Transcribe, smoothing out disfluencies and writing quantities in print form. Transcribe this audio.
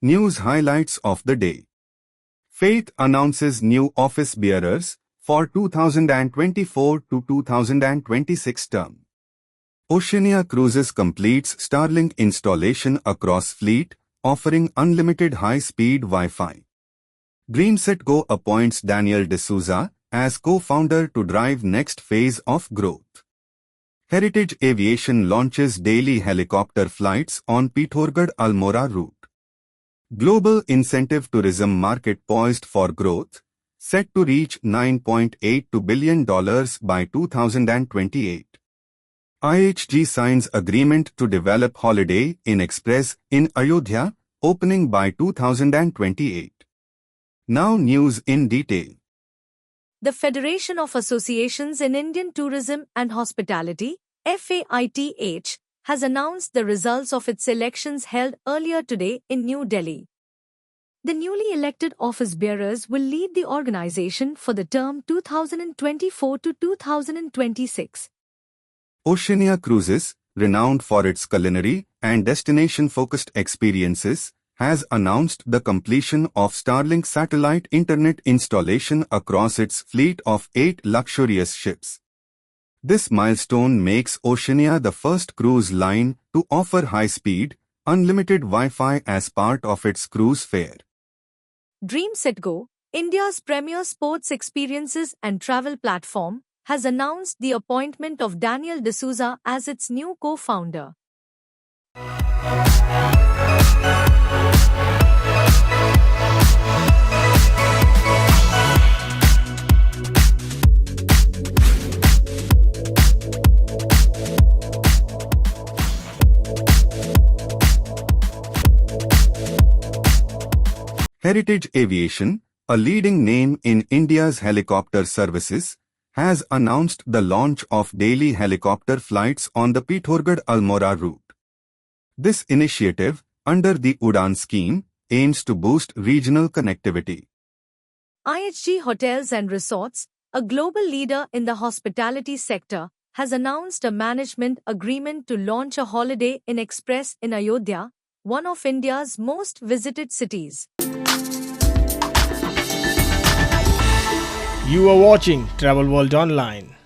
News highlights of the day. Fate announces new office bearers for 2024 to 2026 term. Oceania Cruises completes Starlink installation across fleet, offering unlimited high-speed Wi-Fi. DreamSetGo appoints Dsouza as co-founder to drive next phase of growth. Heritage Aviation launches daily helicopter flights on Pithoragarh-Almora route. Global incentive tourism market poised for growth, set to reach $9.82 billion by 2028. IHG signs agreement to develop Holiday Inn Express in Ayodhya, opening by 2028. Now news in detail. The Federation of Associations in Indian Tourism and Hospitality, FAITH, has announced the results of its elections held earlier today in New Delhi. The newly elected office bearers will lead the organization for the term 2024 to 2026. Oceania Cruises, renowned for its culinary and destination-focused experiences, has announced the completion of Starlink satellite internet installation across its fleet of 8 luxurious ships. This milestone makes Oceania the first cruise line to offer high-speed, unlimited Wi-Fi as part of its cruise fare. DreamSetGo, India's premier sports experiences and travel platform, has announced the appointment of Dsouza as its new co-founder. Heritage Aviation, a leading name in India's helicopter services, has announced the launch of daily helicopter flights on the Pithoragarh-Almora route. This initiative, under the UDAN scheme, aims to boost regional connectivity. IHG Hotels and Resorts, a global leader in the hospitality sector, has announced a management agreement to launch a Holiday Inn Express in Ayodhya, one of India's most visited cities. You are watching Travel World Online.